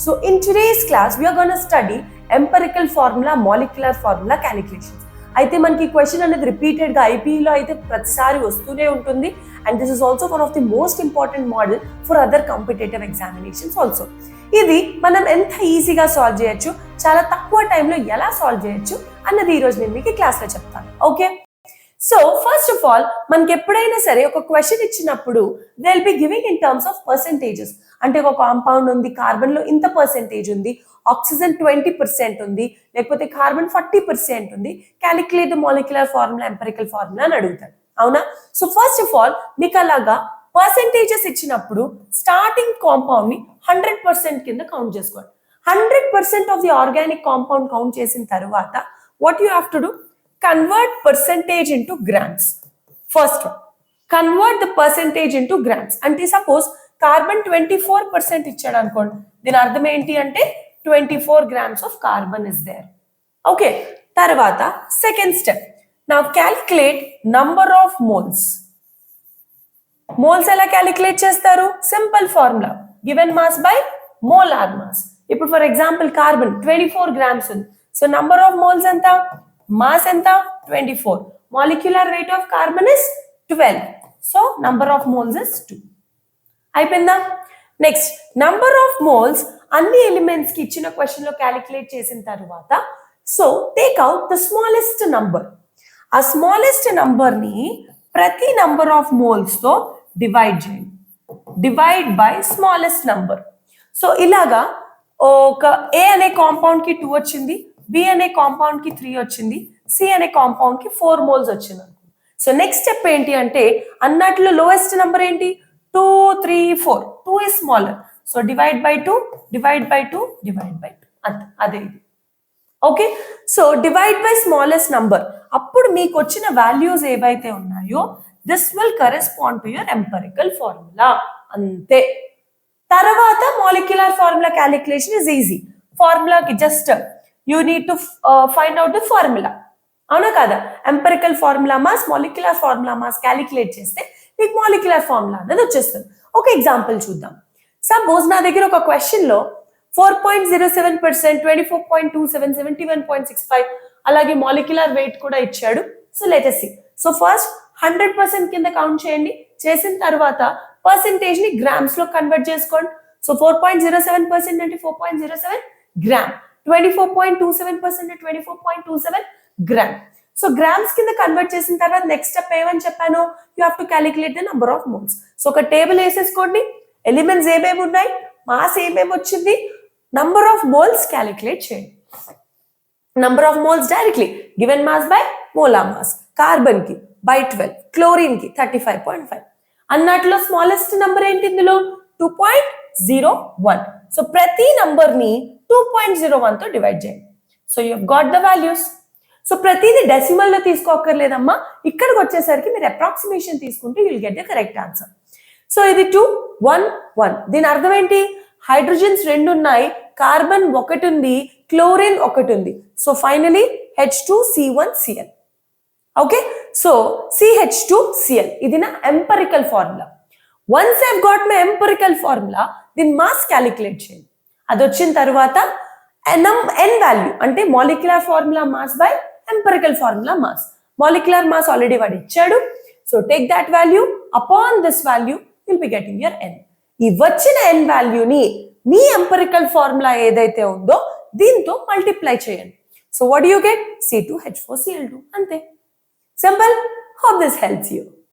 So in today's class we are going to study empirical formula, molecular formula calculations. అయితే మనకి question అనేది repeated గా ఐపీఈలో అయితే ప్రతిసారి వస్తూనే ఉంటుంది and this is also one of the most important model for other competitive examinations also. ఇది మనం ఎంత ఈజీగా సాల్వ్ చేయొచ్చు, చాలా తక్కువ టైంలో ఎలా సాల్వ్ చేయొచ్చు అన్నది ఈ రోజు నేను మీకు క్లాస్లో చెప్తాను. Okay, so first of all మనకి ఎప్పుడైనా సరే ఒక క్వశ్చన్ ఇచ్చినప్పుడు they will be giving in terms of percentages. అంటే ఒక కాంపౌండ్ ఉంది, కార్బన్ లో ఇంత పర్సెంటేజ్ ఉంది, ఆక్సిజన్ 20% ఉంది, లేకపోతే కార్బన్ 40% ఉంది, calculate the molecular formula, empirical formula అని అడుగుతాడు. అవునా? సో ఫస్ట్ ఆఫ్ ఆల్ మీకు అలాగా పర్సెంటేజెస్ ఇచ్చినప్పుడు స్టార్టింగ్ కాంపౌండ్ ని 100% కింద కౌంట్ చేసుకోండి. 100% of the organic compound count చేసిన తర్వాత what you have to do, convert percentage into grams. First one, convert the percentage into grams. అంటే సపోజ్ కార్బన్ 24% ఇచ్చాడు అనుకోండి, దీని అర్థం ఏంటి అంటే 24 grams of carbon is there. Okay, తర్వాత second step, now calculate number of moles. Moles ఎలా calculate చేస్తారు? Simple formula, given mass by molar mass. ఇప్పుడు ఫర్ ఎగ్జాంపుల్ కార్బన్ 24 grams ఉంది, సో నంబర్ ఆఫ్ మోల్స్ ఎంత, మాస్ ఎంత 24, molecular weight of carbon is 12, so number of moles is 2. అయిపోయిందా? Next number of moles అన్ని elements కి ఇచ్చిన question లో calculate చేసిన తర్వాత so take out the smallest number. ఆ స్మాలెస్ట్ నంబర్ ని ప్రతి నంబర్ ఆఫ్ మోల్స్ తో డివైడ్ చేయండి, divide by smallest number. So ఇలాగా ఒక ఏ అనే కాంపౌండ్ కి 2 వచ్చింది, బి అనే కాంపౌండ్ కి 3 వచ్చింది, సి అనే కాంపౌండ్ కి 4 మోల్స్ వచ్చింది. సో నెక్స్ట్ స్టెప్ ఏంటి అంటే అన్నట్లు లోయెస్ట్ నెంబర్ ఏంటి, 2, 3, 4. 2 is smaller, so divide by 2, divide by 2, divide by 2. అదే ఇది. Okay, so divide by smallest number. అప్పుడు మీకు వచ్చిన వాల్యూస్ ఏవైతే ఉన్నాయో this will correspond to your empirical formula. అంతే. తర్వాత molecular formula calculation is easy. ఫార్ములాకి just you need to find out the formula. అవునా కదా? Empirical formula mass, molecular formula mass calculate చేస్తే మీకు మాలిక్యులర్ ఫార్ములా అనేది వచ్చేస్తుంది. ఒక ఎగ్జాంపుల్ చూద్దాం. సపోజ్ నా దగ్గర ఒక క్వశ్చన్ లో 4.07%, 24.27, 71.65 అలాగే మాలిక్యులర్ వెయిట్ కూడా ఇచ్చాడు. So let us see. So first 100% కింద కౌంట్ చేయండి, చేసిన తర్వాత పర్సెంటేజ్ ని గ్రామ్స్ లో కన్వర్ట్ చేసుకోండి. సో 4.07% అంటే 4.07 గ్రామ్, 24.27% 24.27 గ్రామ్. సో గ్రామ్స్ కింద కన్వర్ట్ చేసిన తర్వాత నెక్స్ట్ స్టెప్ ఏమని చెప్పాను, you have to calculate the number of moles. So ఒక టేబుల్ వేసేసుకోండి, ఎలిమెంట్స్ ఏమేమి ఉన్నాయి, మాస్ ఏమేమి వచ్చింది, నంబర్ ఆఫ్ మోల్స్ క్యాలిక్యులేట్ చేయండి. Number of moles directly given mass by molar mass. Carbon కి బై 12, క్లోరిన్ కి 35.5. అన్నట్లో స్మాలెస్ట్ నంబర్ ఏంటి ఇందులో, 2.01. సో ప్రతి నంబర్ ని 2.01 తో డివైడ్ చేయండి. So you got the values. So ప్రతిదీ డెసిమల్ లో తీసుకోకర్లేదమ్మా, ఇక్కడికి వచ్చేసరికి మీరు అప్రాక్సిమేషన్ తీసుకుంటే you will get the correct answer. So ఇది 2, 1, 1. దీని అర్థం ఏంటి, హైడ్రోజన్స్ 2 ఉన్నాయి, కార్బన్ 1 ఉంది, క్లోరిన్ 1 ఉంది. So finally H2C1Cl. Okay, so CH2Cl ఇది నా empirical formula. Once I got my empirical formula, దీని మాస్ క్యాలిక్యులేట్ చేయండి. అది వచ్చిన తర్వాత n వాల్యూ అంటే molecular formula mass by empirical formula mass. Molecular mass already వాడు ఇచ్చాడు, so take that value, upon this value will be getting your n. ఈ వచ్చిన n వాల్యూని మీ ఎంపెరికల్ ఫార్ములా ఏదైతే ఉందో దీంతో మల్టిప్లై చేయండి. So what you get, C2H4Cl2. అంతే, simple. Hope this helps you.